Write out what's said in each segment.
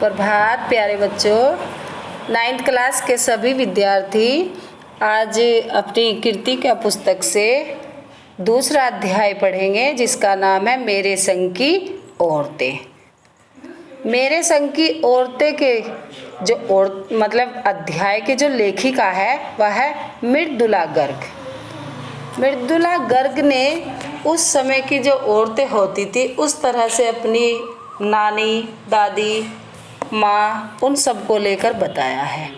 सुप्रभात प्यारे बच्चों। 9th क्लास के सभी विद्यार्थी आज अपनी कीर्ति का पुस्तक से दूसरा अध्याय पढ़ेंगे जिसका नाम है मेरे संग की औरतें। मेरे संग की औरतें के जो मतलब अध्याय के जो लेखिका है वह है मृदुला गर्ग। मृदुला गर्ग ने उस समय की जो औरतें होती थी उस तरह से अपनी नानी, दादी, माँ उन सबको लेकर बताया है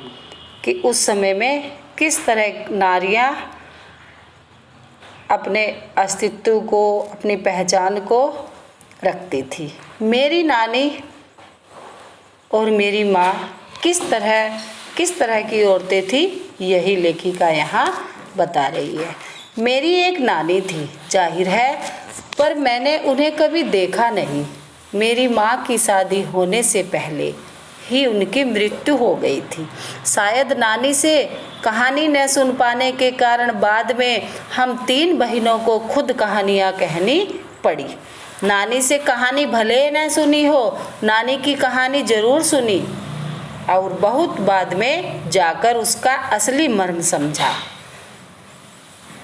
कि उस समय में किस तरह नारियाँ अपने अस्तित्व को, अपनी पहचान को रखती थी। मेरी नानी और मेरी माँ किस तरह की औरतें थी, यही लेखिका यहाँ बता रही है। मेरी एक नानी थी, जाहिर है, पर मैंने उन्हें कभी देखा नहीं। मेरी माँ की शादी होने से पहले ही उनकी मृत्यु हो गई थी। शायद नानी से कहानी न सुन पाने के कारण बाद में हम 3 बहनों को खुद कहानियाँ कहनी पड़ी। नानी से कहानी भले न सुनी हो, नानी की कहानी ज़रूर सुनी और बहुत बाद में जाकर उसका असली मर्म समझा।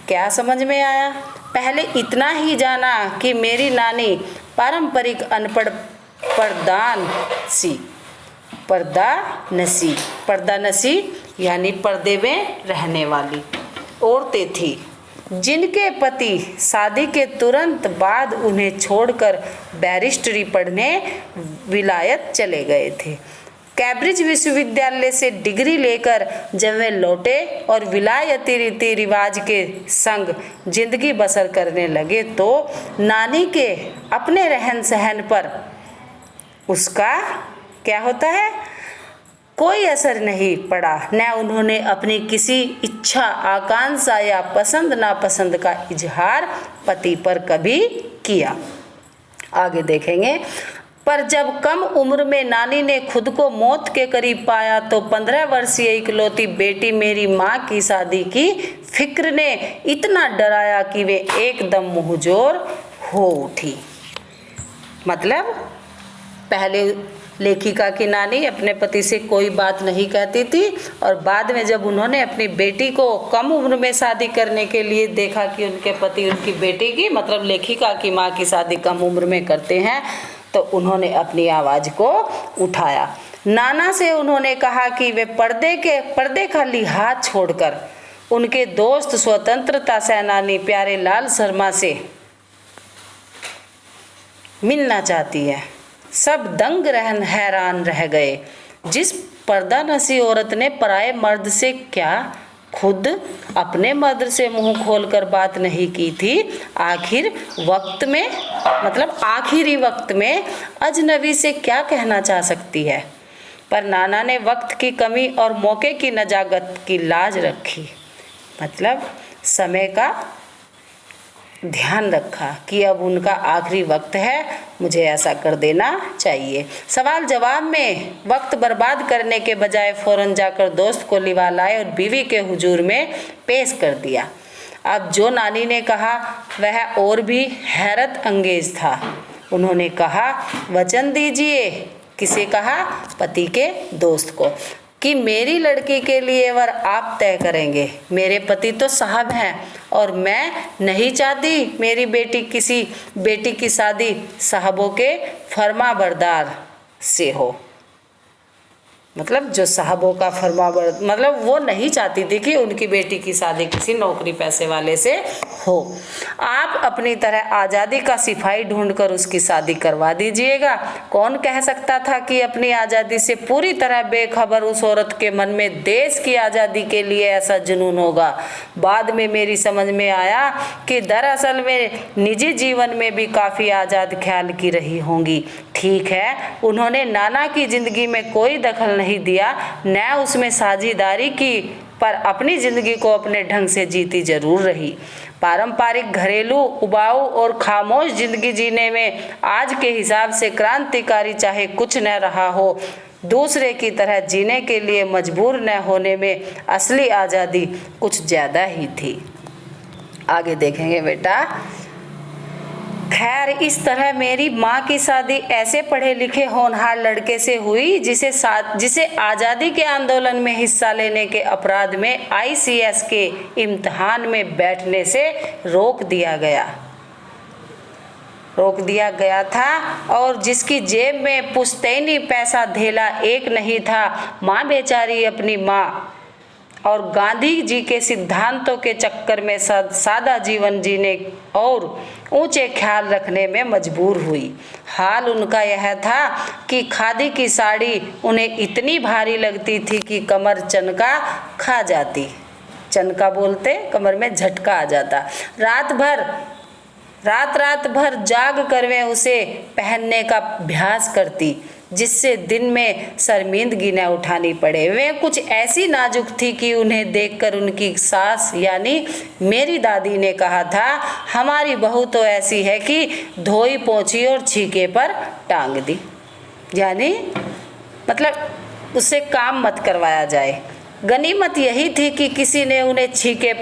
क्या समझ में आया? पहले इतना ही जाना कि मेरी नानी पारंपरिक अनपढ़ पर्दानसी यानी पर्दे में रहने वाली औरतें थी, जिनके पति शादी के तुरंत बाद उन्हें छोड़कर बैरिस्टरी पढ़ने विलायत चले गए थे। कैम्ब्रिज विश्वविद्यालय से डिग्री लेकर जब वे लौटे और विलायती रीति रिवाज के संग जिंदगी बसर करने लगे तो नानी के अपने रहन सहन पर उसका क्या होता है, कोई असर नहीं पड़ा। न उन्होंने अपनी किसी इच्छा, आकांक्षा या पसंद नापसंद का इजहार पति पर कभी किया। आगे देखेंगे। पर जब कम उम्र में नानी ने खुद को मौत के करीब पाया तो 15 वर्षीय इकलौती बेटी मेरी माँ की शादी की फिक्र ने इतना डराया कि वे एकदम मुंहजोर हो उठी। मतलब पहले लेखिका की नानी अपने पति से कोई बात नहीं कहती थी और बाद में जब उन्होंने अपनी बेटी को कम उम्र में शादी करने के लिए देखा कि उनके पति उनकी बेटी की मतलब लेखिका की माँ की शादी कम उम्र में करते हैं तो उन्होंने अपनी आवाज़ को उठाया। नाना से उन्होंने कहा कि वे पर्दे का लिहाज छोड़कर उनके दोस्त स्वतंत्रता सेनानी प्यारे लाल शर्मा से मिलना चाहती है। सब दंग हैरान रह गए। जिस पर्दानसी औरत ने पराये मर्द से क्या खुद अपने मर्द से मुंह खोलकर बात नहीं की थी, आखिरी वक्त में अजनबी से क्या कहना चाह सकती है। पर नाना ने वक्त की कमी और मौके की नजाकत की लाज रखी, मतलब समय का ध्यान रखा कि अब उनका आखिरी वक्त है, मुझे ऐसा कर देना चाहिए। सवाल जवाब में वक्त बर्बाद करने के बजाय फौरन जाकर दोस्त को लिवा लाए और बीवी के हुजूर में पेश कर दिया। अब जो नानी ने कहा वह और भी हैरत अंगेज था। उन्होंने कहा, वचन दीजिए। किसे कहा? पति के दोस्त को, कि मेरी लड़की के लिए वर आप तय करेंगे। मेरे पति तो साहब हैं और मैं नहीं चाहती मेरी बेटी की शादी साहबों के फरमाबरदार से हो। मतलब जो साहबों का मतलब वो नहीं चाहती थी कि उनकी बेटी की शादी किसी नौकरी पैसे वाले से हो। आप अपनी तरह आज़ादी का सिपाही ढूंढकर उसकी शादी करवा दीजिएगा। कौन कह सकता था कि अपनी आज़ादी से पूरी तरह बेखबर उस औरत के मन में देश की आज़ादी के लिए ऐसा जुनून होगा। बाद में मेरी समझ में आया कि दरअसल में निजी जीवन में भी काफ़ी आज़ाद ख्याल की रही होंगी। ठीक है, उन्होंने नाना की ज़िंदगी में कोई दखल नहीं दिया, न उसमें साझेदारी की, पर अपनी ज़िंदगी को अपने ढंग से जीती जरूर रही। पारंपरिक घरेलू उबाऊ और खामोश ज़िंदगी जीने में आज के हिसाब से क्रांतिकारी चाहे कुछ न रहा हो, दूसरे की तरह जीने के लिए मजबूर न होने में असली आज़ादी कुछ ज़्यादा ही थी। आगे देखेंगे बेटा। खैर इस तरह मेरी माँ की शादी ऐसे पढ़े लिखे होनहार लड़के से हुई जिसे आज़ादी के आंदोलन में हिस्सा लेने के अपराध में ICS के इम्तिहान में बैठने से रोक दिया गया था और जिसकी जेब में पुश्तैनी पैसा धेला एक नहीं था। माँ बेचारी अपनी माँ और गांधी जी के सिद्धांतों के चक्कर में सादा जीवन जीने और ऊंचे ख्याल रखने में मजबूर हुई। हाल उनका यह था कि खादी की साड़ी उन्हें इतनी भारी लगती थी कि कमर चनका खा जाती। चनका बोलते कमर में झटका आ जाता। रात भर जाग कर वे उसे पहनने का अभ्यास करती, जिससे दिन में शर्मिंदगी न उठानी पड़े। वे कुछ ऐसी नाजुक थी कि उन्हें देखकर उनकी सास यानी मेरी दादी ने कहा था, हमारी बहू तो ऐसी है कि धोई पोंछी और छीके पर टांग दी। यानी मतलब उससे काम मत करवाया जाए। गनीमत यही थी कि किसी ने उन्हें छीके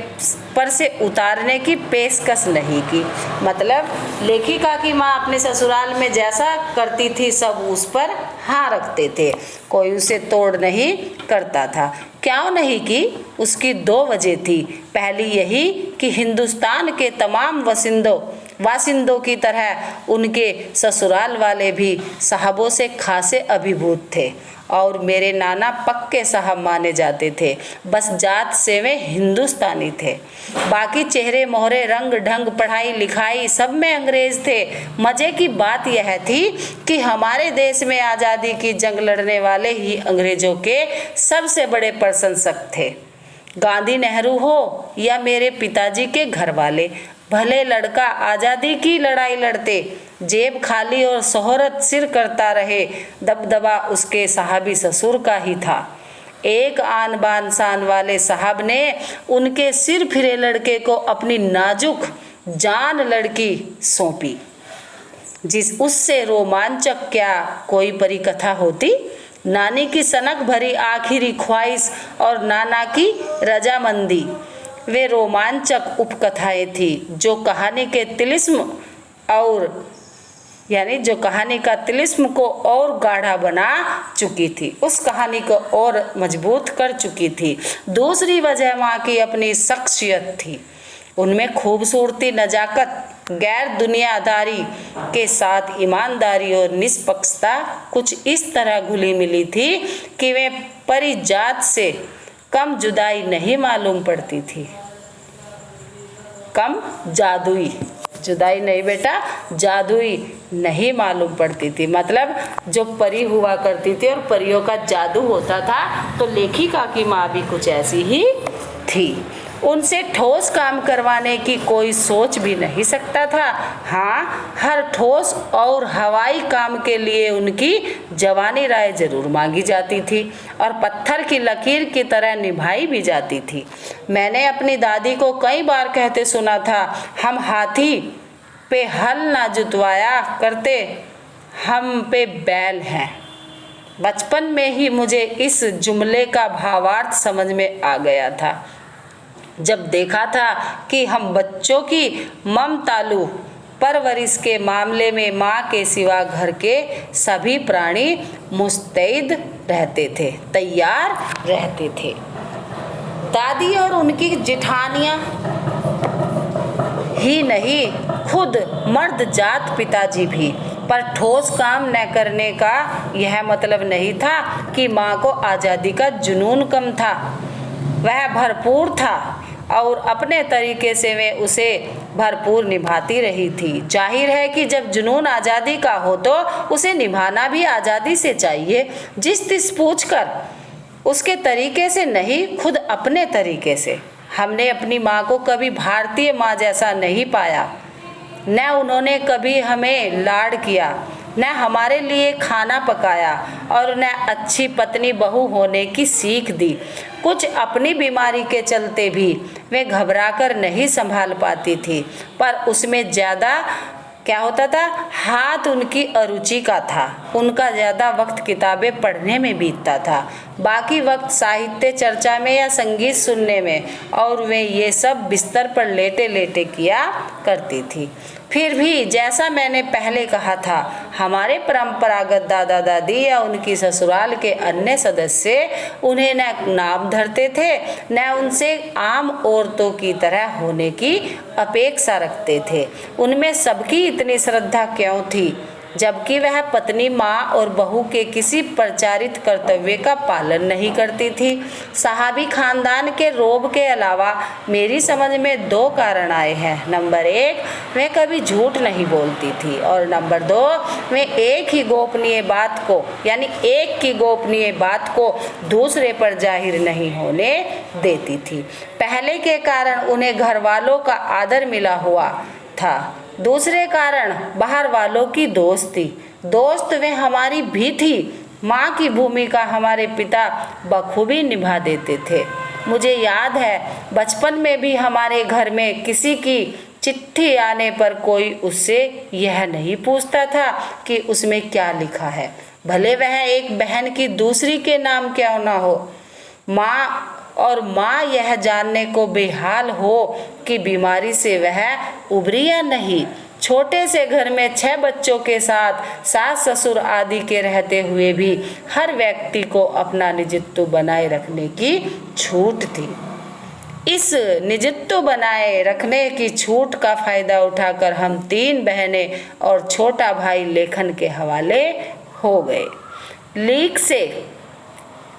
पर से उतारने की पेशकश नहीं की। मतलब लेखिका की माँ अपने ससुराल में जैसा करती थी सब उस पर हाँ रखते थे, कोई उसे तोड़ नहीं करता था। क्यों नहीं की? उसकी 2 वजह थी। पहली यही कि हिंदुस्तान के तमाम वासिंदों की तरह उनके ससुराल वाले भी साहबों से खासे अभिभूत थे और मेरे नाना पक्के साहब माने जाते थे। बस जात से वे हिंदुस्तानी थे। बाकी चेहरे मोहरे रंग ढंग पढ़ाई लिखाई सब में अंग्रेज थे। मज़े की बात यह थी कि हमारे देश में आज़ादी की जंग लड़ने वाले ही अंग्रेज़ों के सबसे बड़े प्रशंसक थे। गांधी नेहरू हो या मेरे पिताजी के घर वाले, भले लड़का आज़ादी की लड़ाई लड़ते जेब खाली और शोहरत सिर करता रहे, दबदबा उसके साहबी ससुर का ही था। एक आन बान शान वाले साहब ने उनके सिर फिरे लड़के को अपनी नाजुक जान लड़की सौंपी, उससे रोमांचक क्या कोई परिकथा होती। नानी की सनक भरी आखिरी ख्वाहिश और नाना की रजामंदी वे रोमांचक उपकथाएं थी जो कहानी का तिलिस्म को और गाढ़ा बना चुकी थी, उस कहानी को और मजबूत कर चुकी थी। दूसरी वजह माँ की अपनी शख्सियत थी। उनमें खूबसूरती, नजाकत, गैर दुनियादारी के साथ ईमानदारी और निष्पक्षता कुछ इस तरह घुली मिली थी कि वे परिजात से कम जुदाई नहीं मालूम पड़ती थी। कम जादुई, जुदाई नहीं बेटा, जादुई नहीं मालूम पड़ती थी। मतलब जो परी हुआ करती थी और परियों का जादू होता था, तो लेखिका की माँ भी कुछ ऐसी ही थी। उनसे ठोस काम करवाने की कोई सोच भी नहीं सकता था। हाँ, हर ठोस और हवाई काम के लिए उनकी जवानी राय जरूर मांगी जाती थी और पत्थर की लकीर की तरह निभाई भी जाती थी। मैंने अपनी दादी को कई बार कहते सुना था, हम हाथी पे हल ना जुतवाया करते, हम पे बैल हैं। बचपन में ही मुझे इस जुमले का भावार्थ समझ में आ गया था, जब देखा था कि हम बच्चों की ममतालु परवरिश के मामले में माँ के सिवा घर के सभी प्राणी मुस्तैद रहते थे, तैयार रहते थे। दादी और उनकी जेठानियाँ ही नहीं, खुद मर्द जात पिताजी भी। पर ठोस काम न करने का यह मतलब नहीं था कि माँ को आज़ादी का जुनून कम था। वह भरपूर था और अपने तरीके से वे उसे भरपूर निभाती रही थी। जाहिर है कि जब जुनून आज़ादी का हो तो उसे निभाना भी आज़ादी से चाहिए। जिस तिस पूछ कर उसके तरीके से नहीं, खुद अपने तरीके से। हमने अपनी माँ को कभी भारतीय माँ जैसा नहीं पाया। न उन्होंने कभी हमें लाड किया, न हमारे लिए खाना पकाया और न अच्छी पत्नी बहू होने की सीख दी। कुछ अपनी बीमारी के चलते भी वे घबराकर नहीं संभाल पाती थी, पर उसमें ज़्यादा क्या होता था, हाथ उनकी अरुचि का था। उनका ज़्यादा वक्त किताबें पढ़ने में बीतता था। बाकी वक्त साहित्य चर्चा में या संगीत सुनने में, और वे ये सब बिस्तर पर लेटे लेटे किया करती थी। फिर भी जैसा मैंने पहले कहा था, हमारे परंपरागत दादा दादी या उनकी ससुराल के अन्य सदस्य उन्हें न नाम धरते थे, न उनसे आम औरतों की तरह होने की अपेक्षा रखते थे। उनमें सबकी इतनी श्रद्धा क्यों थी, जबकि वह पत्नी, माँ और बहू के किसी प्रचारित कर्तव्य का पालन नहीं करती थी। सहाबी खानदान के रोब के अलावा मेरी समझ में 2 कारण आए हैं। नंबर 1, वह कभी झूठ नहीं बोलती थी, और नंबर 2, वह एक की गोपनीय बात को दूसरे पर जाहिर नहीं होने देती थी। पहले के कारण उन्हें घर वालों का आदर मिला हुआ था, दूसरे कारण बाहर वालों की दोस्ती। दोस्त वे हमारी भी थी। माँ की भूमिका हमारे पिता बखूबी निभा देते थे। मुझे याद है बचपन में भी हमारे घर में किसी की चिट्ठी आने पर कोई उससे यह नहीं पूछता था कि उसमें क्या लिखा है, भले वह एक बहन की दूसरी के नाम क्यों ना हो। माँ यह जानने को बेहाल हो कि बीमारी से वह उबरी या नहीं। छोटे से घर में 6 बच्चों के साथ सास ससुर आदि के रहते हुए भी हर व्यक्ति को अपना निजत्व बनाए रखने की छूट थी। इस निजत्व बनाए रखने की छूट का फायदा उठाकर हम 3 बहनें और छोटा भाई लेखन के हवाले हो गए। लीक से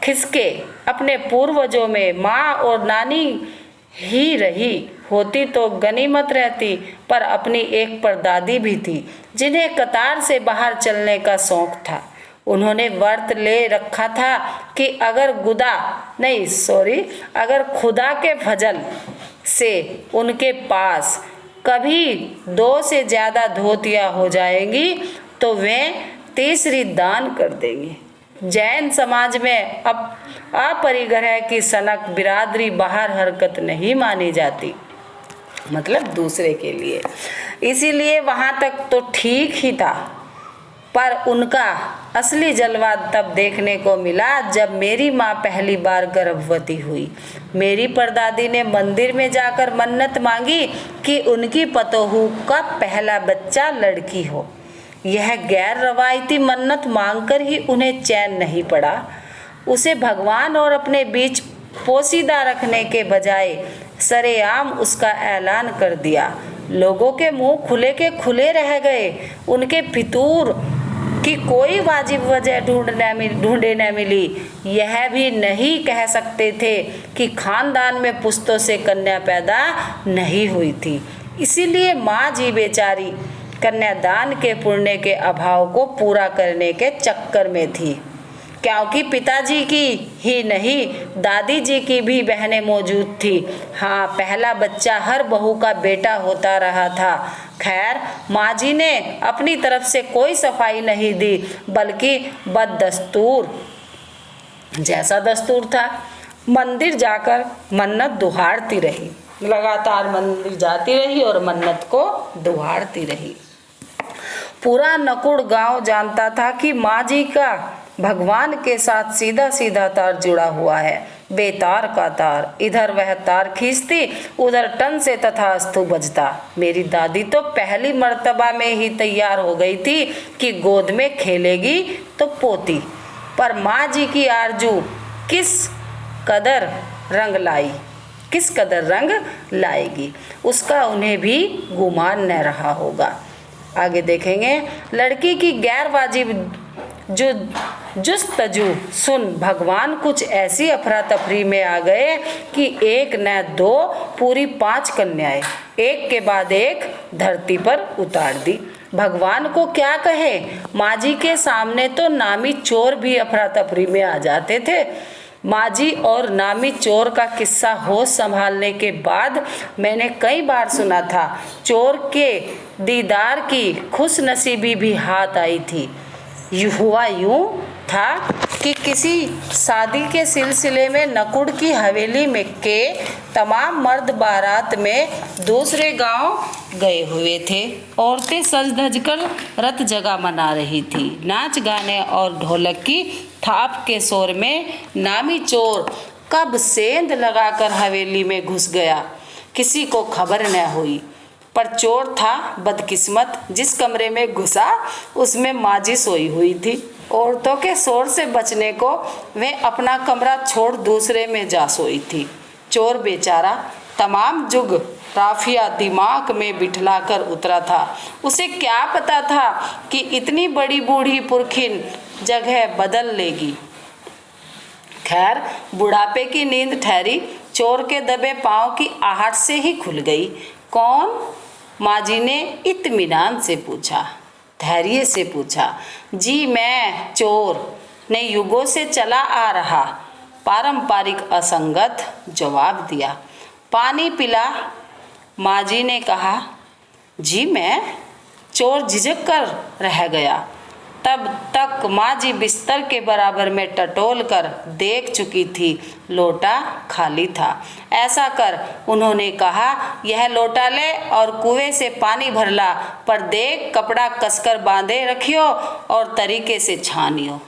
खिसके अपने पूर्वजों में माँ और नानी ही रही होती तो गनीमत रहती, पर अपनी एक परदादी भी थी जिन्हें कतार से बाहर चलने का शौक था। उन्होंने व्रत ले रखा था कि अगर खुदा के फजल से उनके पास कभी 2 से ज़्यादा धोतियाँ हो जाएंगी तो वे तीसरी दान कर देंगे। जैन समाज में अब अपरिग्रह की सनक बिरादरी बाहर हरकत नहीं मानी जाती, मतलब दूसरे के लिए। इसीलिए वहाँ तक तो ठीक ही था, पर उनका असली जलवा तब देखने को मिला जब मेरी माँ पहली बार गर्भवती हुई। मेरी परदादी ने मंदिर में जाकर मन्नत मांगी कि उनकी पतोहू का पहला बच्चा लड़की हो। यह गैर रवायती मन्नत मांगकर ही उन्हें चैन नहीं पड़ा। उसे भगवान और अपने बीच पोशीदा रखने के बजाय सरेआम उसका ऐलान कर दिया। लोगों के मुंह खुले के खुले रह गए। उनके फितूर की कोई वाजिब वजह ढूंढे न मिली। यह भी नहीं कह सकते थे कि खानदान में पुश्तों से कन्या पैदा नहीं हुई थी। इसीलिए माँ जी बेचारी कन्यादान के पुण्य के अभाव को पूरा करने के चक्कर में थी, क्योंकि पिताजी की ही नहीं दादी जी की भी बहनें मौजूद थी। हाँ, पहला बच्चा हर बहू का बेटा होता रहा था। खैर, माँ जी ने अपनी तरफ से कोई सफाई नहीं दी, बल्कि बददस्तूर जैसा दस्तूर था मंदिर जाकर मन्नत दुहाड़ती रही। लगातार मंदिर जाती रही और मन्नत को दुहाड़ती रही। पूरा नकुड़ गांव जानता था कि माँ जी का भगवान के साथ सीधा सीधा तार जुड़ा हुआ है। बेतार का तार, इधर वह तार खींचती, उधर टन से तथास्तु बजता। मेरी दादी तो पहली मर्तबा में ही तैयार हो गई थी कि गोद में खेलेगी तो पोती। पर माँ जी की आरजू किस कदर रंग लाएगी, उसका उन्हें भी गुमान न रहा होगा। आगे देखेंगे। लड़की की गैर वाजिब जुस्तजू सुन भगवान कुछ ऐसी अफरा तफरी में आ गए कि 1 न 2 पूरी 5 कन्याएं एक के बाद एक धरती पर उतार दी। भगवान को क्या कहे, माँ जी के सामने तो नामी चोर भी अफरा तफरी में आ जाते थे। माँ जी और नामी चोर का किस्सा होश संभालने के बाद मैंने कई बार सुना था। चोर के दीदार की खुशनसीबी भी हाथ आई थी। हुआ यूं था कि किसी शादी के सिलसिले में नकुड़ की हवेली में के तमाम मर्द बारात में दूसरे गांव गए हुए थे। औरतें सज धज कर रत जगह मना रही थी। नाच गाने और ढोलक की थाप के शोर में नामी चोर कब सेंध लगाकर हवेली में घुस गया, किसी को खबर न हुई। पर चोर था बदकिस्मत, जिस कमरे में घुसा उसमें माजी सोई हुई थी। औरतों के शोर से बचने को वह अपना कमरा छोड़ दूसरे में जा सोई थी। चोर बेचारा तमाम जुग राफिया दिमाग में बिठला कर उतरा था। उसे क्या पता था कि इतनी बड़ी बूढ़ी पुरखिन जगह बदल लेगी। खैर, बुढ़ापे की नींद ठहरी। चोर के दबे पांव की आहट से ही खुल गई। कौन? माजी ने इत्मीनान से पूछा, धैर्य से पूछा। जी मैं, चोर ने युगों से चला आ रहा पारंपरिक असंगत जवाब दिया। पानी पिला? माजी ने कहा। जी मैं, चोर झिझक कर रह गया। तब तक माजी बिस्तर के बराबर में टटोल कर देख चुकी थी, लोटा खाली था। ऐसा कर उन्होंने कहा, यह लोटा ले और कुएं से पानी भर ला, पर देख कपड़ा कसकर बांधे रखियो और तरीके से छानियो।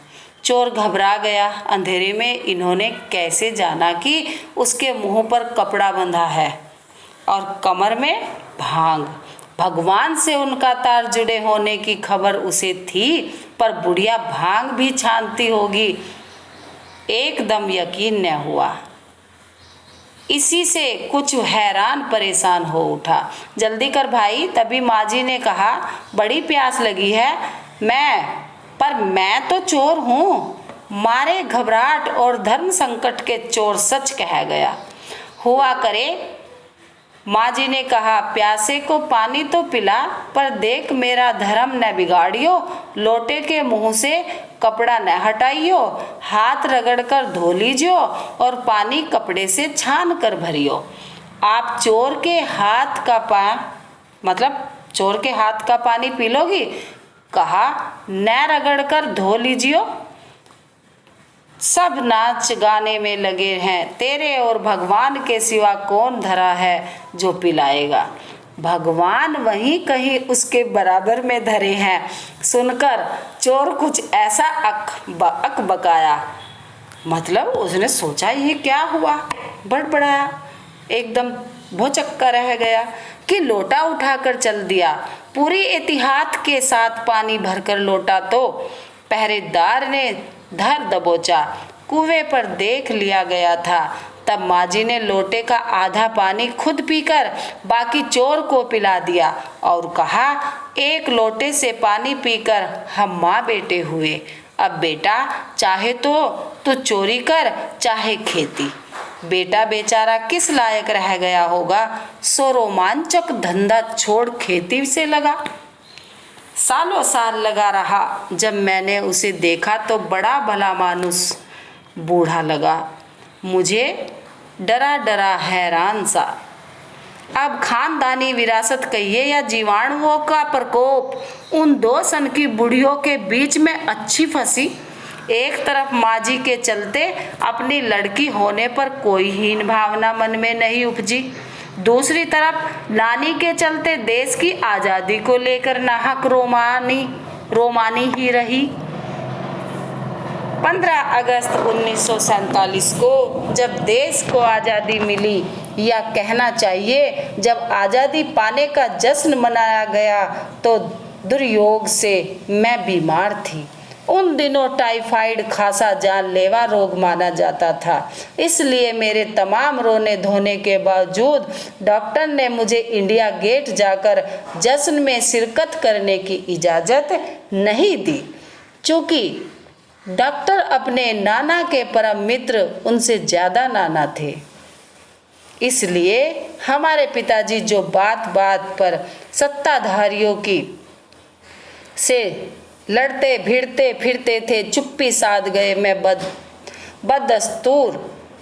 चोर घबरा गया। अंधेरे में इन्होंने कैसे जाना कि उसके मुंह पर कपड़ा बंधा है और कमर में भांग। भगवान से उनका तार जुड़े होने की खबर उसे थी, पर बुढ़िया भांग भी छानती होगी, एकदम यकीन न हुआ। इसी से कुछ हैरान परेशान हो उठा। जल्दी कर भाई। तभी माजी ने कहा, बड़ी प्यास लगी है। मैं तो चोर हूँ। मारे घबराहट और धर्म संकट के चोर सच कह गया। हुआ करे। माजी ने कहा, प्यासे को पानी तो पिला, पर देख मेरा धर्म न बिगाड़ियो। लोटे के मुंह से कपड़ा न हटाइयो, हाथ रगड़कर धो लीजियो और पानी कपड़े से छान कर भरियो। आप चोर के हाथ का पानी पी लोगी? कहा, न रगड़कर धो लीजियो। सब नाच गाने में लगे हैं। तेरे और भगवान के सिवा कौन धरा है जो पिलाएगा? भगवान वहीं कहीं उसके बराबर में धरे हैं। सुनकर चोर कुछ ऐसा अक बकाया, मतलब उसने सोचा ये क्या हुआ, बड़बड़ाया, एकदम भौचक्का रह गया कि लोटा उठाकर चल दिया। पूरी एहतियात के साथ पानी भरकर लोटा तो पहरेदार ने धर दबोचा कुएं पर देख लिया गया था। तब माजी ने लोटे का आधा पानी खुद पीकर बाकी चोर को पिला दिया और कहा, एक लोटे से पानी पीकर हम माँ बेटे हुए। अब बेटा, चाहे तो तू चोरी कर, चाहे खेती। बेटा बेचारा किस लायक रह गया होगा, सो रोमांचक धंधा छोड़ खेती से लगा। सालों साल लगा रहा। जब मैंने उसे देखा तो बड़ा भला मानुस बूढ़ा लगा। मुझे डरा डरा हैरान सा। अब खानदानी विरासत कहिए या जीवाणुओं का प्रकोप, उन दो सन की बुढ़ियों के बीच में अच्छी फंसी। एक तरफ माजी के चलते अपनी लड़की होने पर कोई हीन भावना मन में नहीं उपजी, दूसरी तरफ नानी के चलते देश की आज़ादी को लेकर नाहक रोमानी ही रही। 15 अगस्त 1947 को जब देश को आज़ादी मिली, या कहना चाहिए जब आज़ादी पाने का जश्न मनाया गया, तो दुर्योग से मैं बीमार थी। उन दिनों टाइफाइड खासा जानलेवा रोग माना जाता था, इसलिए मेरे तमाम रोने धोने के बावजूद डॉक्टर ने मुझे इंडिया गेट जाकर जश्न में शिरकत करने की इजाज़त नहीं दी। चूँकि डॉक्टर अपने नाना के परम मित्र, उनसे ज़्यादा नाना थे, इसलिए हमारे पिताजी जो बात बात पर सत्ताधारियों की से लड़ते भिड़ते फिरते थे, चुप्पी साध गए। मैं बददस्तूर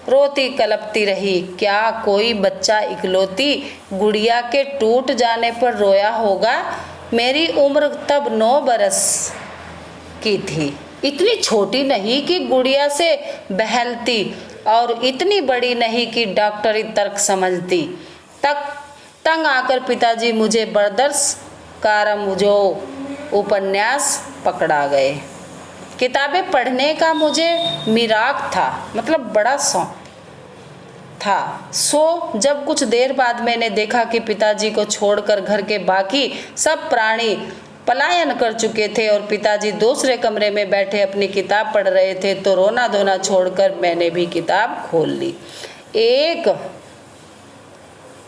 रोती कलपती रही। क्या कोई बच्चा इकलौती गुड़िया के टूट जाने पर रोया होगा? मेरी उम्र तब 9 बरस की थी, इतनी छोटी नहीं कि गुड़िया से बहलती और इतनी बड़ी नहीं कि डॉक्टरी तर्क समझती। तंग आकर पिताजी मुझे बरदर्श कारम जो उपन्यास पकड़ा गए। किताबें पढ़ने का मुझे मिराग था, मतलब बड़ा शौक था। जब कुछ देर बाद मैंने देखा कि पिताजी को छोड़कर घर के बाकी सब प्राणी पलायन कर चुके थे और पिताजी दूसरे कमरे में बैठे अपनी किताब पढ़ रहे थे, तो रोना धोना छोड़कर मैंने भी किताब खोल ली। एक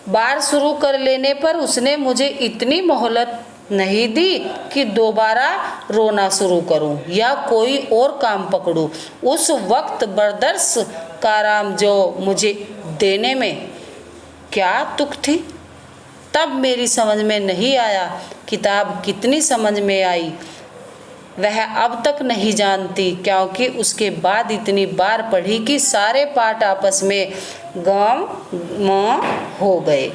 बार शुरू कर लेने पर उसने मुझे इतनी मोहलत नहीं दी कि दोबारा रोना शुरू करूं या कोई और काम पकड़ूं। उस वक्त बर्दर्स काराम जो मुझे देने में क्या तुक थी, तब मेरी समझ में नहीं आया। किताब कितनी समझ में आई वह अब तक नहीं जानती, क्योंकि उसके बाद इतनी बार पढ़ी कि सारे पाठ आपस में गम हो गए।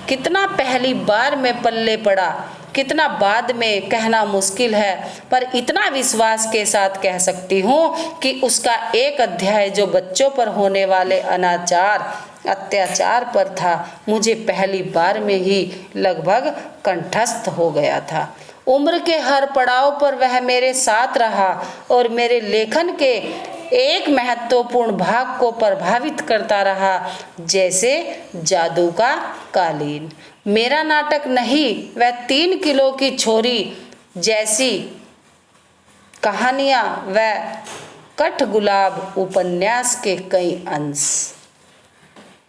कितना पहली बार में पल्ले पड़ा, कितना बाद में कहना मुश्किल है, पर इतना विश्वास के साथ कह सकती हूँ कि उसका एक अध्याय जो बच्चों पर होने वाले अत्याचार पर था, मुझे पहली बार में ही लगभग कंठस्थ हो गया था। उम्र के हर पड़ाव पर वह मेरे साथ रहा और मेरे लेखन के एक महत्वपूर्ण भाग को प्रभावित करता रहा, जैसे जादू का कालीन। मेरा नाटक नहीं, वह 3 किलो की छोरी जैसी कहानियां व कठगुलाब उपन्यास के कई अंश।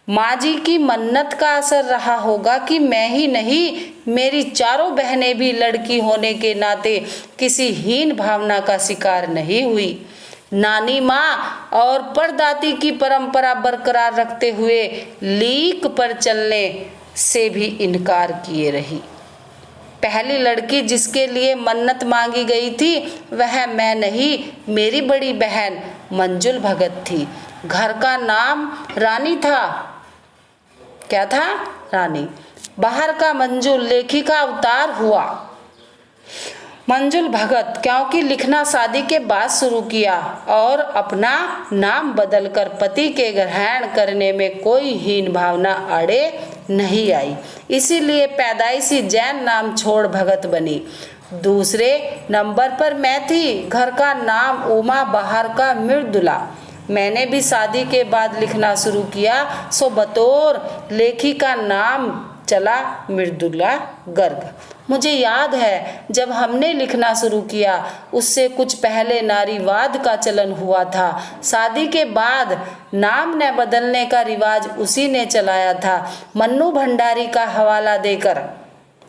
माँ जी की मन्नत का असर रहा होगा कि मैं ही नहीं, मेरी चारों बहनें भी लड़की होने के नाते किसी हीन भावना का शिकार नहीं हुई। नानी माँ और परदादी की परंपरा बरकरार रखते हुए लीक पर चलने से भी इनकार किए रही। पहली लड़की जिसके लिए मन्नत मांगी गई थी वह मैं नहीं, मेरी बड़ी बहन मंजुल भगत थी। घर का नाम रानी था। क्या था? रानी। बाहर का मंजुल लेखिका अवतार हुआ मंजुल भगत, क्योंकि लिखना शादी के बाद शुरू किया और अपना नाम बदलकर पति के ग्रहण करने में कोई हीन भावना आड़े नहीं आई, इसीलिए पैदाइशी जैन नाम छोड़ भगत बनी। दूसरे नंबर पर मैं थी। घर का नाम उमा, बाहर का मृदुला। मैंने भी शादी के बाद लिखना शुरू किया, सो बतौर लेखिका नाम चला मृदुला गर्ग। मुझे याद है जब हमने लिखना शुरू किया उससे कुछ पहले नारीवाद का चलन हुआ था। शादी के बाद नाम न बदलने का रिवाज उसी ने चलाया था। मन्नू भंडारी का हवाला देकर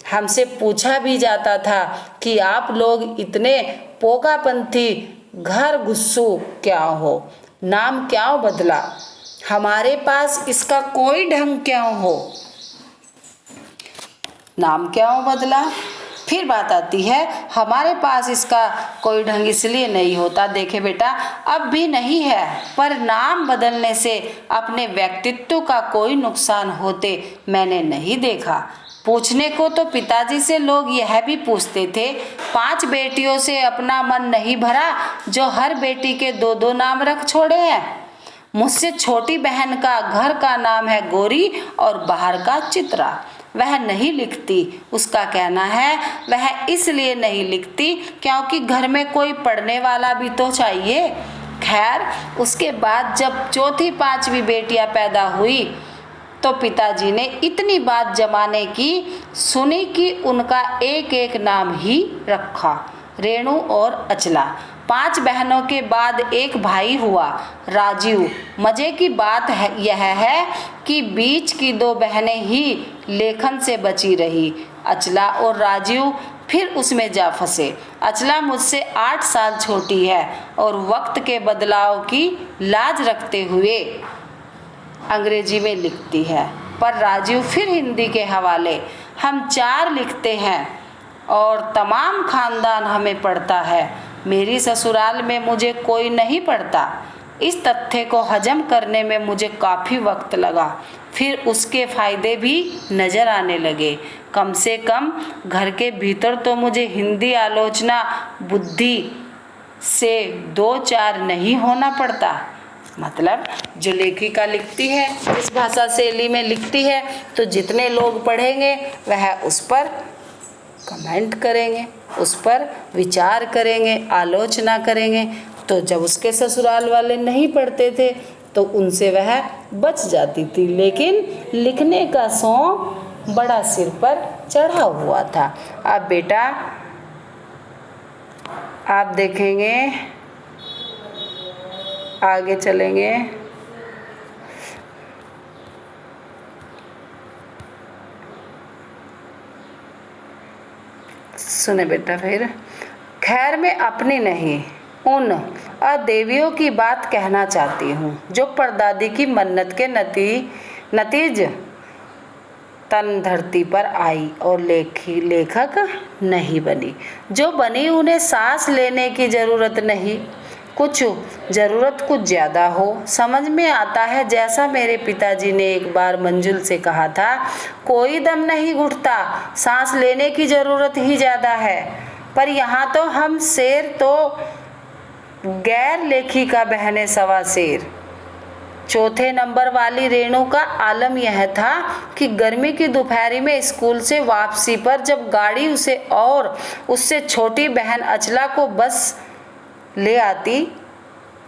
हमसे पूछा भी जाता था कि आप लोग इतने पोकापंथी घर घुस्सू क्या हो, नाम क्यों बदला, हमारे पास इसका कोई ढंग क्यों हो, नाम क्यों बदला। फिर बात आती है हमारे पास इसका कोई ढंग इसलिए नहीं होता। देखे बेटा, अब भी नहीं है, पर नाम बदलने से अपने व्यक्तित्व का कोई नुकसान होते मैंने नहीं देखा। पूछने को तो पिताजी से लोग यह भी पूछते थे, 5 बेटियों से अपना मन नहीं भरा जो हर बेटी के 2-2 नाम रख छोड़े हैं। मुझसे छोटी बहन का घर का नाम है गौरी और बाहर का चित्रा। वह नहीं लिखती। उसका कहना है वह इसलिए नहीं लिखती क्योंकि घर में कोई पढ़ने वाला भी तो चाहिए। खैर, उसके बाद जब चौथी 5वीं बेटियां पैदा हुई तो पिताजी ने इतनी बात जमाने की सुनी कि उनका एक एक नाम ही रखा, रेणु और अचला। 5 बहनों के बाद एक भाई हुआ, राजीव। मजे की बात यह है कि बीच की 2 बहनें ही लेखन से बची रही। अचला और राजीव फिर उसमें जा फंसे। अचला मुझसे 8 साल छोटी है और वक्त के बदलाव की लाज रखते हुए अंग्रेजी में लिखती है, पर राजीव फिर हिंदी के हवाले। हम 4 लिखते हैं और तमाम खानदान हमें पढ़ता है। मेरी ससुराल में मुझे कोई नहीं पढ़ता। इस तथ्य को हजम करने में मुझे काफ़ी वक्त लगा। फिर उसके फ़ायदे भी नज़र आने लगे। कम से कम घर के भीतर तो मुझे हिंदी आलोचना बुद्धि से 2-4 नहीं होना पड़ता। मतलब जो लेखिका लिखती है इस भाषा शैली में लिखती है तो जितने लोग पढ़ेंगे वह उस पर कमेंट करेंगे, उस पर विचार करेंगे, आलोचना करेंगे। तो जब उसके ससुराल वाले नहीं पढ़ते थे तो उनसे वह बच जाती थी, लेकिन लिखने का शौक बड़ा सिर पर चढ़ा हुआ था। अब बेटा आप देखेंगे, आगे चलेंगे। सुने बेटा, फिर खैर मैं अपनी नहीं उन अदेवियों की बात कहना चाहती हूँ जो परदादी की मन्नत के नतीज तन धरती पर आई और लेखक नहीं बनी। जो बनी उन्हें सांस लेने की ज़रूरत नहीं, कुछ ज़रूरत कुछ ज़्यादा हो। समझ में आता है जैसा मेरे पिताजी ने एक बार मंजुल से कहा था, कोई दम नहीं घुटता, सांस लेने की ज़रूरत ही ज़्यादा है। पर यहाँ तो हम शेर तो गैर लेखिका बहने सवा शेर। चौथे नंबर वाली रेणु का आलम यह था कि गर्मी की दोपहरी में स्कूल से वापसी पर जब गाड़ी उसे और उससे छोटी बहन अचला को बस ले आती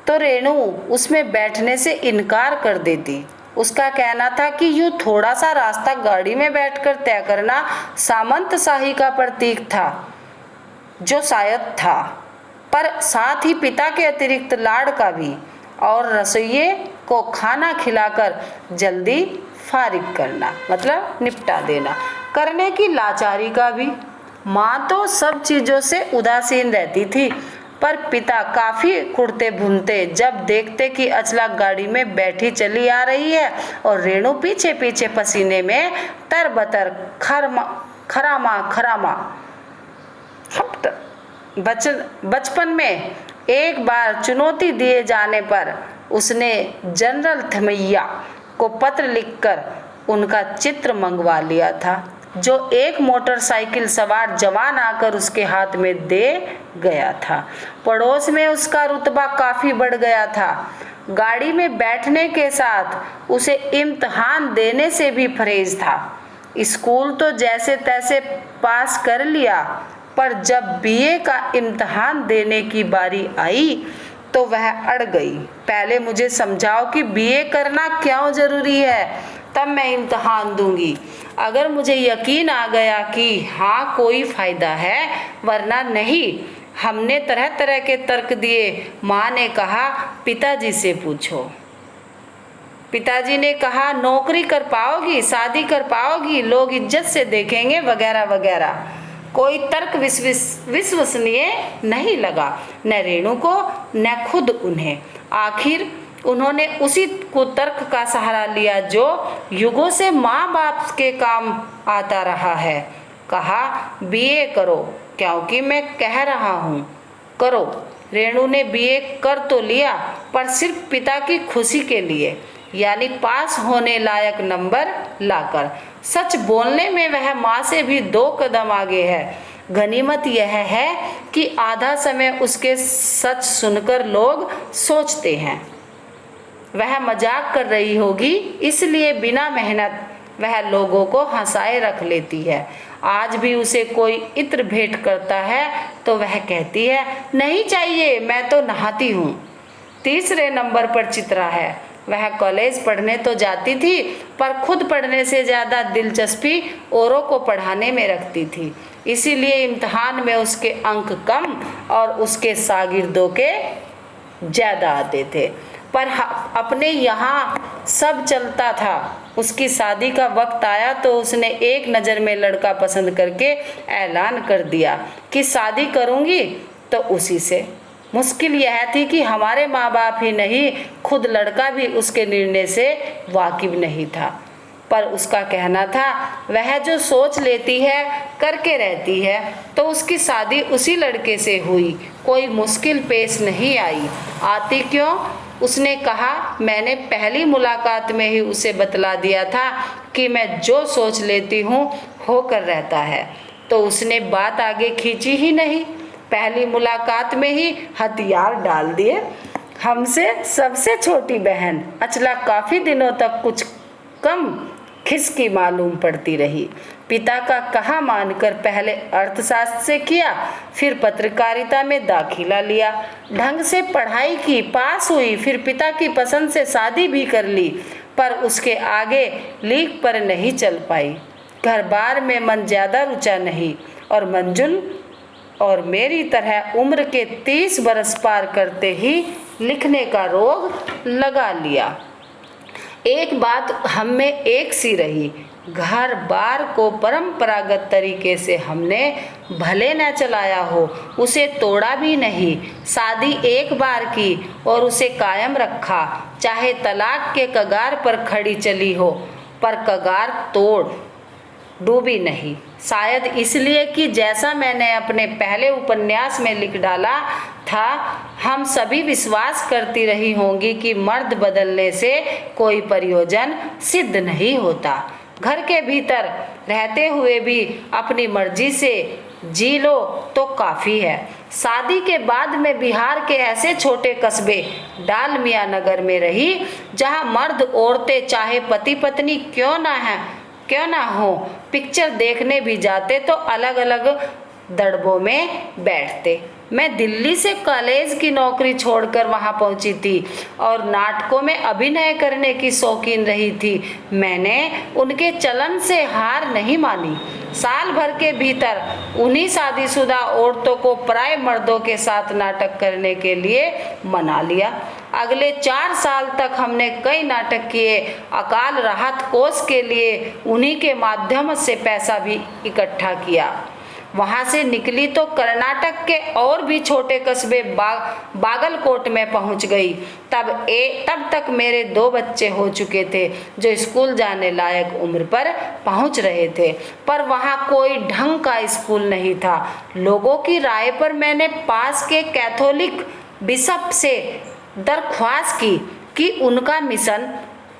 तो रेणु उसमें बैठने से इनकार कर देती। उसका कहना था कि यूँ थोड़ा सा रास्ता गाड़ी में बैठकर तय करना सामंतशाही का प्रतीक था, जो शायद था, पर साथ ही पिता के अतिरिक्त लाड़ का भी, और रसोइये को खाना खिलाकर जल्दी फारिग करना, मतलब निपटा देना, करने की लाचारी का भी। माँ तो सब चीज़ों से उदासीन रहती थी, पर पिता काफ़ी कुड़ते भुनते जब देखते कि अचला गाड़ी में बैठी चली आ रही है और रेणु पीछे पीछे पसीने में तरबतर खरामा। बचपन में एक बार चुनौती दिए जाने पर उसने जनरल थमैया को पत्र लिखकर उनका चित्र मंगवा लिया था, जो एक मोटरसाइकिल सवार जवान आकर उसके हाथ में दे गया था। पड़ोस में उसका रुतबा काफ़ी बढ़ गया था। गाड़ी में बैठने के साथ उसे इम्तिहान देने से भी परहेज था। स्कूल तो जैसे तैसे पास कर लिया, पर जब बीए का इम्तिहान देने की बारी आई तो वह अड़ गई। पहले मुझे समझाओ कि बीए करना क्यों ज़रूरी है, तब मैं इम्तिहान दूंगी। अगर मुझे यकीन आ गया कि हाँ कोई फ़ायदा है, वरना नहीं। हमने तरह तरह के तर्क दिए। माँ ने कहा पिताजी से पूछो। पिताजी ने कहा नौकरी कर पाओगी, शादी कर पाओगी, लोग इज्जत से देखेंगे, वगैरह वगैरह। कोई तर्क विश्वसनीय नहीं लगा, न रेणु को न खुद उन्हें। आखिर उन्होंने उसी कुतर्क का सहारा लिया जो युगों से माँ बाप के काम आता रहा है। कहा बीए करो, क्योंकि मैं कह रहा हूँ करो। रेणु ने बीए कर तो लिया, पर सिर्फ पिता की खुशी के लिए, यानी पास होने लायक नंबर लाकर। सच बोलने में वह माँ से भी 2 कदम आगे है। गनीमत यह है कि आधा समय उसके सच सुनकर लोग सोचते हैं वह मजाक कर रही होगी, इसलिए बिना मेहनत वह लोगों को हंसाए रख लेती है। आज भी उसे कोई इत्र भेंट करता है तो वह कहती है नहीं चाहिए, मैं तो नहाती हूँ। 3 नंबर पर चित्रा है। वह कॉलेज पढ़ने तो जाती थी, पर खुद पढ़ने से ज़्यादा दिलचस्पी औरों को पढ़ाने में रखती थी। इसीलिए इम्तिहान में उसके अंक कम और उसके शागिर्दों के ज़्यादा आते थे। पर अपने यहाँ सब चलता था। उसकी शादी का वक्त आया तो उसने एक नज़र में लड़का पसंद करके ऐलान कर दिया कि शादी करूँगी तो उसी से। मुश्किल यह थी कि हमारे माँ बाप ही नहीं, खुद लड़का भी उसके निर्णय से वाकिफ नहीं था। पर उसका कहना था वह जो सोच लेती है करके रहती है, तो उसकी शादी उसी लड़के से हुई। कोई मुश्किल पेश नहीं आई। आती क्यों? उसने कहा मैंने पहली मुलाकात में ही उसे बतला दिया था कि मैं जो सोच लेती हूँ होकर रहता है। तो उसने बात आगे खींची ही नहीं, पहली मुलाकात में ही हथियार डाल दिए। हमसे सबसे छोटी बहन अचला काफ़ी दिनों तक कुछ कम खिसकी मालूम पड़ती रही। पिता का कहा मानकर पहले अर्थशास्त्र से किया, फिर पत्रकारिता में दाखिला लिया, ढंग से पढ़ाई की, पास हुई, फिर पिता की पसंद से शादी भी कर ली, पर उसके आगे लीक पर नहीं चल पाई। घर बार में मन ज़्यादा रुचा नहीं और मंजुल और मेरी तरह उम्र के 30 बरस पार करते ही लिखने का रोग लगा लिया। एक बात हम में एक सी रही, घर बार को परंपरागत तरीके से हमने भले न चलाया हो, उसे तोड़ा भी नहीं। शादी एक बार की और उसे कायम रखा, चाहे तलाक के कगार पर खड़ी चली हो, पर कगार तोड़ डूबी नहीं। शायद इसलिए कि जैसा मैंने अपने पहले उपन्यास में लिख डाला था, हम सभी विश्वास करती रही होंगी कि मर्द बदलने से कोई प्रयोजन सिद्ध नहीं होता। घर के भीतर रहते हुए भी अपनी मर्जी से जी लो तो काफ़ी है। शादी के बाद मैं बिहार के ऐसे छोटे कस्बे डालमिया नगर में रही, जहां मर्द औरतें चाहे पति पत्नी क्यों ना हो, पिक्चर देखने भी जाते तो अलग अलग दड़बों में बैठते। मैं दिल्ली से कॉलेज की नौकरी छोड़कर वहां पहुंची थी और नाटकों में अभिनय करने की शौकीन रही थी। मैंने उनके चलन से हार नहीं मानी। साल भर के भीतर उन्हीं शादीशुदा औरतों को पराए मर्दों के साथ नाटक करने के लिए मना लिया। अगले 4 साल तक हमने कई नाटक किए। अकाल राहत कोष के लिए उन्हीं के माध्यम से पैसा भी इकट्ठा किया। वहां से निकली तो कर्नाटक के और भी छोटे कस्बे बागलकोट में पहुंच गई। तब तक मेरे 2 बच्चे हो चुके थे जो स्कूल जाने लायक उम्र पर पहुंच रहे थे, पर वहां कोई ढंग का स्कूल नहीं था। लोगों की राय पर मैंने पास के कैथोलिक बिशप से दरख्वास्त की कि उनका मिशन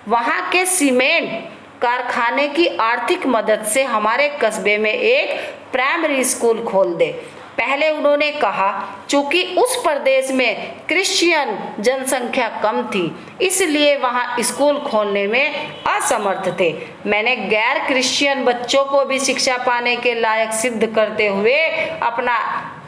वहां के सीमेंट कारखाने की आर्थिक मदद से हमारे कस्बे में एक प्राइमरी स्कूल खोल दे। पहले उन्होंने कहा, चूंकि उस प्रदेश में क्रिश्चियन जनसंख्या कम थी, इसलिए वहां स्कूल खोलने में असमर्थ थे। मैंने गैर क्रिश्चियन बच्चों को भी शिक्षा पाने के लायक सिद्ध करते हुए अपना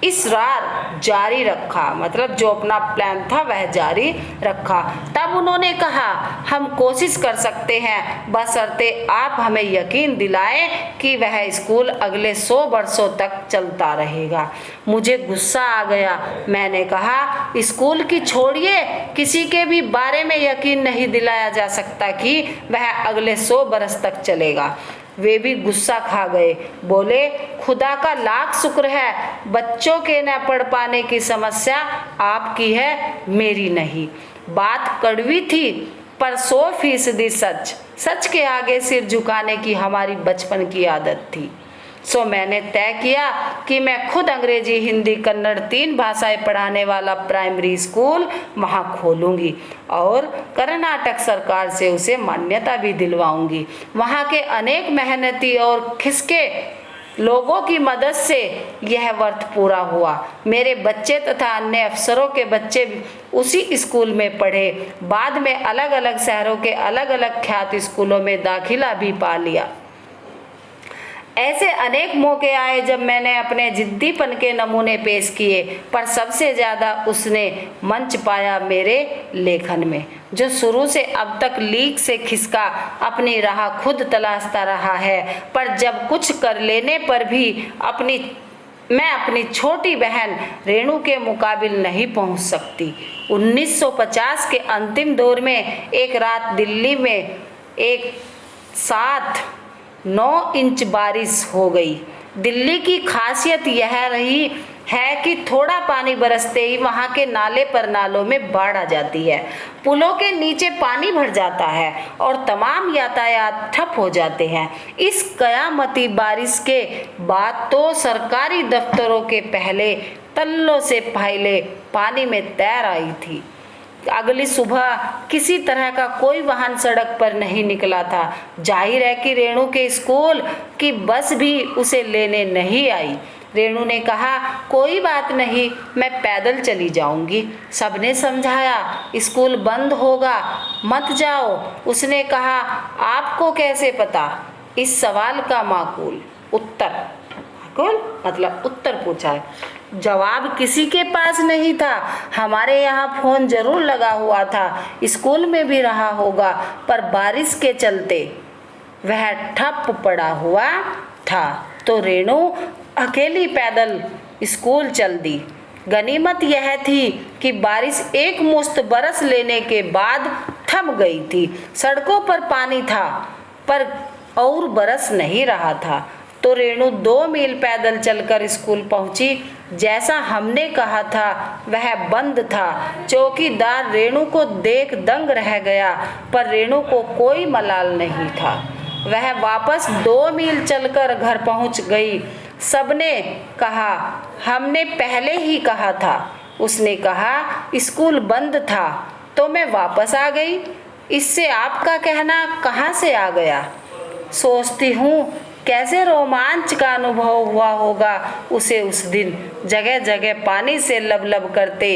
इसरार जारी रखा, मतलब जो अपना प्लान था वह जारी रखा। तब उन्होंने कहा, हम कोशिश कर सकते हैं, बशर्ते आप हमें यकीन दिलाएं कि वह स्कूल अगले 100 वर्षों तक चलता रहेगा। मुझे गुस्सा आ गया। मैंने कहा, स्कूल की छोड़िए, किसी के भी बारे में यकीन नहीं दिलाया जा सकता कि वह अगले 100 बरस तक चलेगा। वे भी गुस्सा खा गए। बोले, खुदा का लाख शुक्र है, बच्चों के न पढ़ पाने की समस्या आपकी है, मेरी नहीं। बात कड़वी थी पर 100% सच के आगे सिर झुकाने की हमारी बचपन की आदत थी। सो मैंने तय किया कि मैं खुद अंग्रेजी, हिंदी, कन्नड़ 3 भाषाएं पढ़ाने वाला प्राइमरी स्कूल वहां खोलूंगी और कर्नाटक सरकार से उसे मान्यता भी दिलवाऊंगी। वहां के अनेक मेहनती और खिसके लोगों की मदद से यह व्रत पूरा हुआ। मेरे बच्चे तथा अन्य अफसरों के बच्चे उसी स्कूल में पढ़े। बाद में अलग अलग शहरों के अलग अलग ख्यात स्कूलों में दाखिला भी पा लिया। ऐसे अनेक मौके आए जब मैंने अपने जिद्दीपन के नमूने पेश किए, पर सबसे ज़्यादा उसने मंच पाया मेरे लेखन में, जो शुरू से अब तक लीक से खिसका अपनी राह खुद तलाशता रहा है। पर जब कुछ कर लेने पर भी मैं अपनी छोटी बहन रेणु के मुकाबिल नहीं पहुंच सकती। 1950 के अंतिम दौर में एक रात दिल्ली में एक साथ 9 इंच बारिश हो गई। दिल्ली की खासियत यह रही है कि थोड़ा पानी बरसते ही वहां के नाले पर नालों में बाढ़ आ जाती है, पुलों के नीचे पानी भर जाता है और तमाम यातायात ठप हो जाते हैं। इस कयामती बारिश के बाद तो सरकारी दफ्तरों के पहले तल्लों से फाइलें पानी में तैर आई थी। अगली सुबह किसी तरह का कोई वाहन सड़क पर नहीं निकला था। जाहिर है कि रेणु के स्कूल की बस भी उसे लेने नहीं आई। रेणु ने कहा, कोई बात नहीं, मैं पैदल चली जाऊंगी। सबने समझाया, स्कूल बंद होगा, मत जाओ। उसने कहा, आपको कैसे पता? इस सवाल का माकूल मतलब उत्तर पूछा है। जवाब किसी के पास नहीं था। हमारे यहाँ फोन जरूर लगा हुआ था, स्कूल में भी रहा होगा, पर बारिश के चलते वह ठप पड़ा हुआ था। तो रेणु अकेली पैदल स्कूल चल दी। गनीमत यह थी कि बारिश एक मुश्त बरस लेने के बाद थम गई थी। सड़कों पर पानी था, पर और बरस नहीं रहा था। तो रेणु 2 मील पैदल चलकर स्कूल पहुंची। जैसा हमने कहा था, वह बंद था। चौकीदार रेणु को देख दंग रह गया, पर रेणु को कोई मलाल नहीं था। वह वापस 2 मील चलकर घर पहुंच गई। सबने कहा, हमने पहले ही कहा था। उसने कहा, स्कूल बंद था तो मैं वापस आ गई। इससे आपका कहना कहाँ से आ गया? सोचती हूँ कैसे रोमांच का अनुभव हुआ होगा उसे उस दिन। जगह जगह पानी से लबलब करते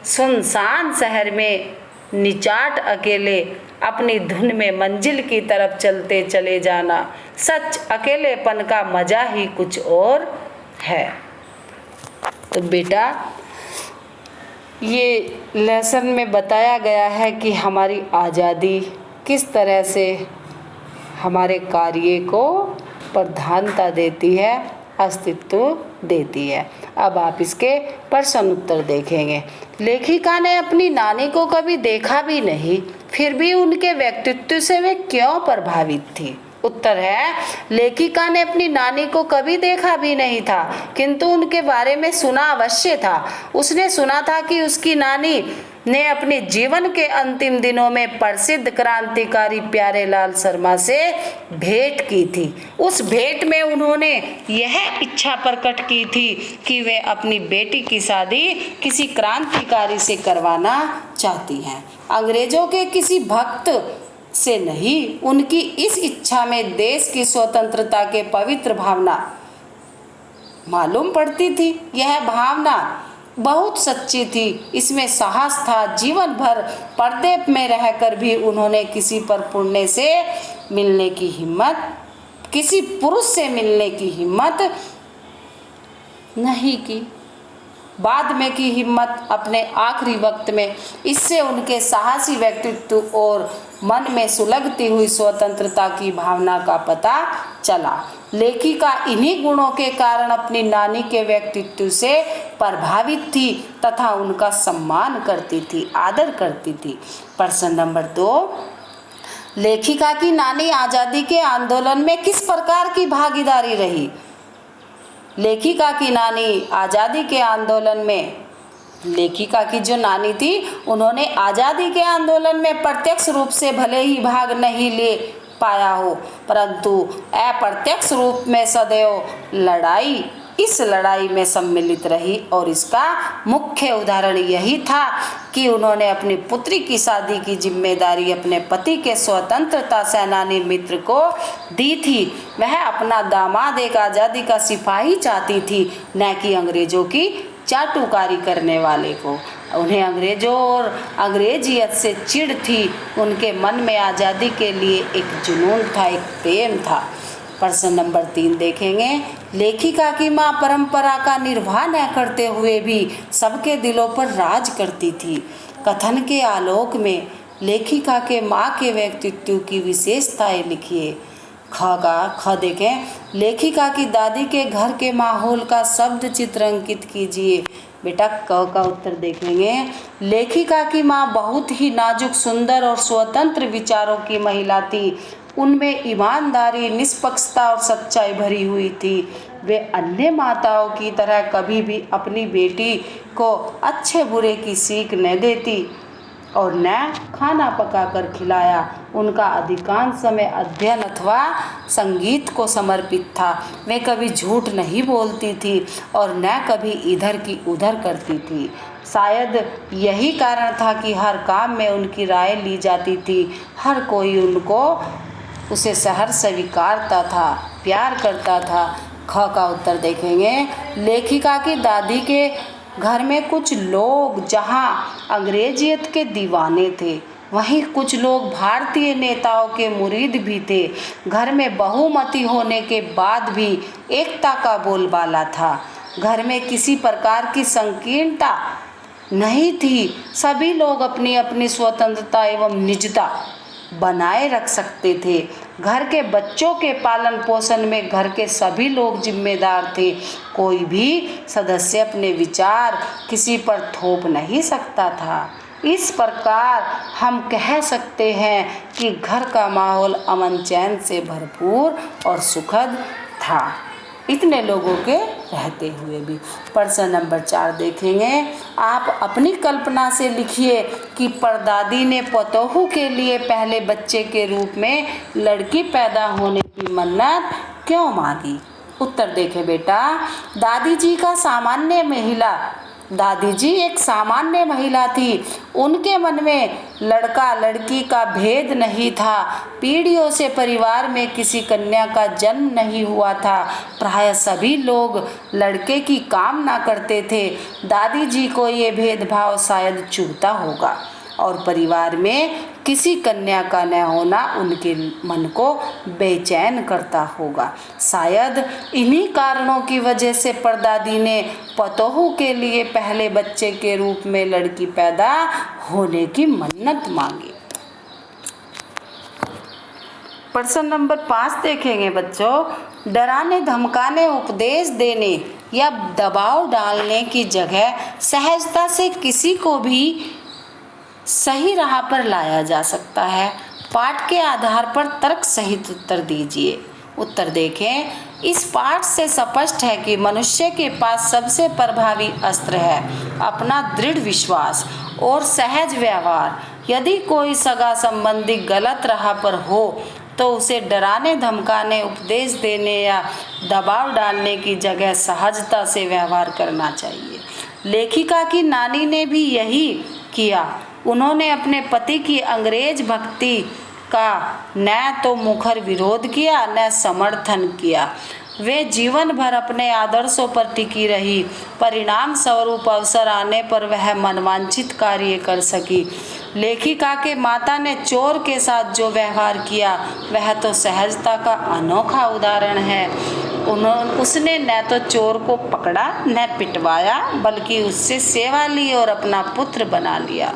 सुनसान शहर में निचाट अकेले अपनी धुन में मंजिल की तरफ चलते चले जाना। सच अकेलेपन का मजा ही कुछ और है। तो बेटा, ये लेसन में बताया गया है कि हमारी आज़ादी किस तरह से हमारे कार्य को प्रधानता देती है, अस्तित्व देती है। अब आप इसके प्रश्न उत्तर देखेंगे। लेखिका ने अपनी नानी को कभी देखा भी नहीं, फिर भी उनके व्यक्तित्व से वे क्यों प्रभावित थी? उत्तर है, लेखिका ने अपनी नानी को कभी देखा भी नहीं था, किंतु उनके बारे में सुना अवश्य था। उसने सुना था कि उसकी नानी ने अपने जीवन के अंतिम दिनों में प्रसिद्ध क्रांतिकारी प्यारेलाल शर्मा से भेंट की थी। उस भेंट में उन्होंने यह इच्छा प्रकट की थी कि वे अपनी बेटी की शादी किसी क्रांतिकारी से करवाना चाहती हैं, अंग्रेजों के किसी भक्त से नहीं। उनकी इस इच्छा में देश की स्वतंत्रता के पवित्र भावना मालूम पड़ती थी। यह भावना बहुत सच्ची थी, इसमें साहस था। जीवन भर पर्दे में रहकर भी उन्होंने किसी पर पुण्य से मिलने की हिम्मत, किसी पुरुष से मिलने की हिम्मत नहीं की। बाद में की हिम्मत अपने आखिरी वक्त में। इससे उनके साहसी व्यक्तित्व और मन में सुलगती हुई स्वतंत्रता की भावना का पता चला। लेखिका इन्हीं गुणों के कारण अपनी नानी के व्यक्तित्व से प्रभावित थी तथा उनका सम्मान करती थी, आदर करती थी। प्रश्न नंबर 2, लेखिका की नानी आज़ादी के आंदोलन में किस प्रकार की भागीदारी रही? लेखिका की नानी आज़ादी के आंदोलन में, लेखिका की जो नानी थी, उन्होंने आज़ादी के आंदोलन में प्रत्यक्ष रूप से भले ही भाग नहीं ले पाया हो, परंतु अप्रत्यक्ष रूप में सदैव इस लड़ाई में सम्मिलित रही। और इसका मुख्य उदाहरण यही था कि उन्होंने अपनी पुत्री की शादी की जिम्मेदारी अपने पति के स्वतंत्रता सेनानी मित्र को दी थी। वह अपना दामाद एक आज़ादी का सिपाही चाहती थी, न कि अंग्रेजों की चाटुकारी करने वाले को। उन्हें अंग्रेजों और अंग्रेजियत से चिढ़ थी। उनके मन में आज़ादी के लिए एक जुनून था, एक प्रेम था। प्रश्न नंबर 3 देखेंगे। लेखिका की माँ परंपरा का निर्वाह न करते हुए भी सबके दिलों पर राज करती थी। कथन के आलोक में लेखिका के माँ के व्यक्तित्व की विशेषताएं लिखिए। ख देखें, लेखिका की दादी के घर के माहौल का शब्द चित्र अंकित कीजिए। बेटा, क का उत्तर देखेंगे। लेखिका की माँ बहुत ही नाजुक, सुंदर और स्वतंत्र विचारों की महिला थी। उनमें ईमानदारी, निष्पक्षता और सच्चाई भरी हुई थी। वे अन्य माताओं की तरह कभी भी अपनी बेटी को अच्छे बुरे की सीख न देती और न खाना पकाकर खिलाया। उनका अधिकांश समय अध्ययन अथवा संगीत को समर्पित था। वे कभी झूठ नहीं बोलती थी और न कभी इधर की उधर करती थी। शायद यही कारण था कि हर काम में उनकी राय ली जाती थी। हर कोई उसे सहर्ष स्वीकारता था, प्यार करता था। ख का उत्तर देखेंगे, लेखिका की दादी के घर में कुछ लोग जहां अंग्रेजियत के दीवाने थे, वहीं कुछ लोग भारतीय नेताओं के मुरीद भी थे। घर में बहुमती होने के बाद भी एकता का बोलबाला था। घर में किसी प्रकार की संकीर्णता नहीं थी। सभी लोग अपनी अपनी स्वतंत्रता एवं निजता बनाए रख सकते थे। घर के बच्चों के पालन पोषण में घर के सभी लोग जिम्मेदार थे। कोई भी सदस्य अपने विचार किसी पर थोप नहीं सकता था। इस प्रकार हम कह सकते हैं कि घर का माहौल अमन चैन से भरपूर और सुखद था, इतने लोगों के रहते हुए भी। प्रश्न नंबर 4 देखेंगे, आप अपनी कल्पना से लिखिए कि परदादी ने पतोहू के लिए पहले बच्चे के रूप में लड़की पैदा होने की मन्नत क्यों मांगी। उत्तर देखें बेटा, दादी जी एक सामान्य महिला थी। उनके मन में लड़का लड़की का भेद नहीं था। पीढ़ियों से परिवार में किसी कन्या का जन्म नहीं हुआ था। प्रायः सभी लोग लड़के की कामना करते थे। दादी जी को ये भेदभाव शायद चुभता होगा और परिवार में किसी कन्या का न होना उनके मन को बेचैन करता होगा। शायद इन्हीं कारणों की वजह से परदादी ने पतोहू के लिए पहले बच्चे के रूप में लड़की पैदा होने की मन्नत मांगी। प्रश्न नंबर 5 देखेंगे बच्चों, डराने धमकाने उपदेश देने या दबाव डालने की जगह सहजता से किसी को भी सही राह पर लाया जा सकता है। पाठ के आधार पर तर्क सहित उत्तर दीजिए। उत्तर देखें, इस पाठ से स्पष्ट है कि मनुष्य के पास सबसे प्रभावी अस्त्र है अपना दृढ़ विश्वास और सहज व्यवहार। यदि कोई सगा संबंधी गलत राह पर हो तो उसे डराने धमकाने उपदेश देने या दबाव डालने की जगह सहजता से व्यवहार करना चाहिए। लेखिका की नानी ने भी यही किया। उन्होंने अपने पति की अंग्रेज भक्ति का न तो मुखर विरोध किया न समर्थन किया। वे जीवन भर अपने आदर्शों पर टिकी रही। परिणाम स्वरूप अवसर आने पर वह मनवांछित कार्य कर सकी। लेखिका के माता ने चोर के साथ जो व्यवहार किया वह तो सहजता का अनोखा उदाहरण है। उसने न तो चोर को पकड़ा न पिटवाया, बल्कि उससे सेवा ली और अपना पुत्र बना लिया।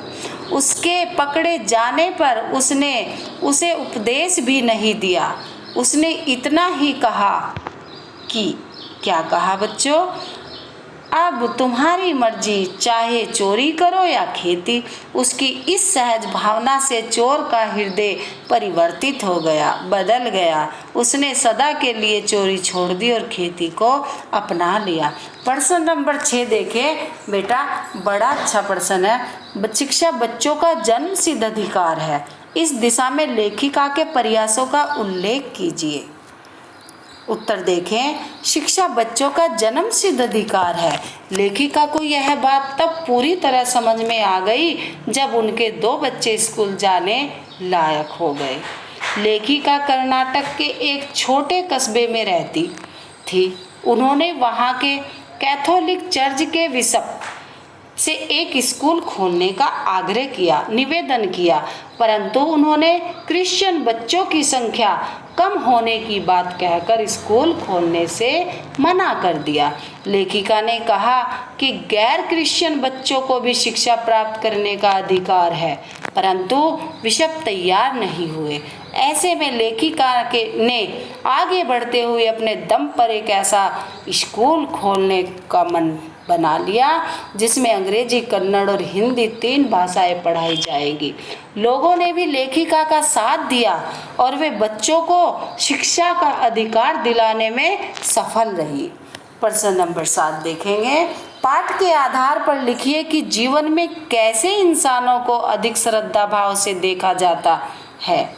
उसके पकड़े जाने पर उसने उसे उपदेश भी नहीं दिया। उसने इतना ही कहा कि क्या कहा बच्चों, अब तुम्हारी मर्जी, चाहे चोरी करो या खेती। उसकी इस सहज भावना से चोर का हृदय परिवर्तित हो गया, बदल गया। उसने सदा के लिए चोरी छोड़ दी और खेती को अपना लिया। प्रश्न नंबर 6 देखें बेटा, बड़ा अच्छा प्रश्न है। शिक्षा बच्चों का जन्म सिद्ध अधिकार है। इस दिशा में लेखिका के प्रयासों का उल्लेख कीजिए। उत्तर देखें, शिक्षा बच्चों का जन्म सिद्ध अधिकार है। लेखिका को यह बात तब पूरी तरह समझ में आ गई जब उनके 2 बच्चे स्कूल जाने लायक हो गए। लेखिका कर्नाटक के एक छोटे कस्बे में रहती थी। उन्होंने वहां के कैथोलिक चर्च के बिशप से एक स्कूल खोलने का आग्रह किया, निवेदन किया, परंतु उन्होंने क्रिश्चियन बच्चों की संख्या कम होने की बात कहकर स्कूल खोलने से मना कर दिया। लेखिका ने कहा कि गैर क्रिश्चियन बच्चों को भी शिक्षा प्राप्त करने का अधिकार है, परंतु बिशप तैयार नहीं हुए। ऐसे में लेखिका ने आगे बढ़ते हुए अपने दम पर एक ऐसा स्कूल खोलने का मन बना लिया जिसमें अंग्रेजी, कन्नड़ और हिंदी 3 भाषाएं पढ़ाई जाएगी। लोगों ने भी लेखिका का साथ दिया और वे बच्चों को शिक्षा का अधिकार दिलाने में सफल रही। प्रश्न नंबर 7 देखेंगे। पाठ के आधार पर लिखिए कि जीवन में कैसे इंसानों को अधिक श्रद्धा भाव से देखा जाता है।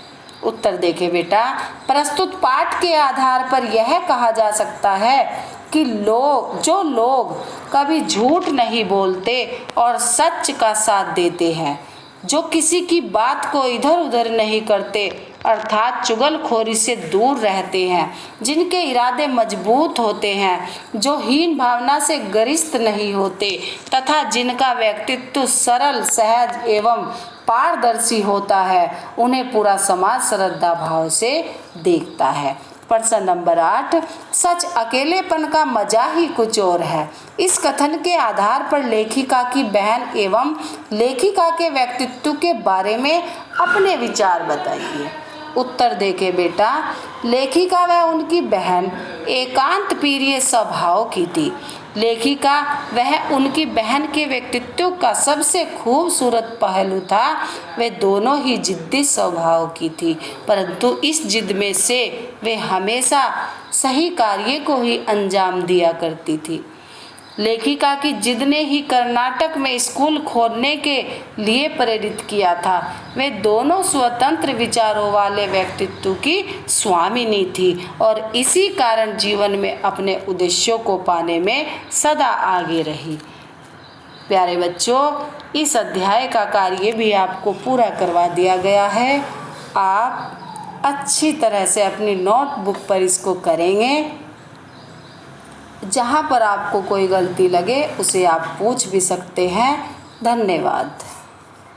उत्तर देखें बेटा, प्रस्तुत पाठ के आधार पर यह कहा जा सकता है कि जो लोग कभी झूठ नहीं बोलते और सच का साथ देते हैं, जो किसी की बात को इधर उधर नहीं करते अर्थात चुगलखोरी से दूर रहते हैं, जिनके इरादे मजबूत होते हैं, जो हीन भावना से ग्रस्त नहीं होते तथा जिनका व्यक्तित्व सरल, सहज एवं पारदर्शी होता है, उन्हें पूरा समाज श्रद्धा भाव से देखता है। प्रश्न नंबर 8, सच अकेलेपन का मजा ही कुछ और है। इस कथन के आधार पर लेखिका की बहन एवं लेखिका के व्यक्तित्व के बारे में अपने विचार बताइए। उत्तर देके बेटा, लेखिका व उनकी बहन एकांत प्रिय स्वभाव की थी। लेखिका वह उनकी बहन के व्यक्तित्व का सबसे खूबसूरत पहलू था। वे दोनों ही जिद्दी स्वभाव की थी, परंतु इस जिद में से वे हमेशा सही कार्य को ही अंजाम दिया करती थी। लेखिका की जिद ने ही कर्नाटक में स्कूल खोलने के लिए प्रेरित किया था। वे दोनों स्वतंत्र विचारों वाले व्यक्तित्व की स्वामिनी थी और इसी कारण जीवन में अपने उद्देश्यों को पाने में सदा आगे रही। प्यारे बच्चों, इस अध्याय का कार्य भी आपको पूरा करवा दिया गया है। आप अच्छी तरह से अपनी नोटबुक पर इसको करेंगे। जहाँ पर आपको कोई गलती लगे उसे आप पूछ भी सकते हैं। धन्यवाद।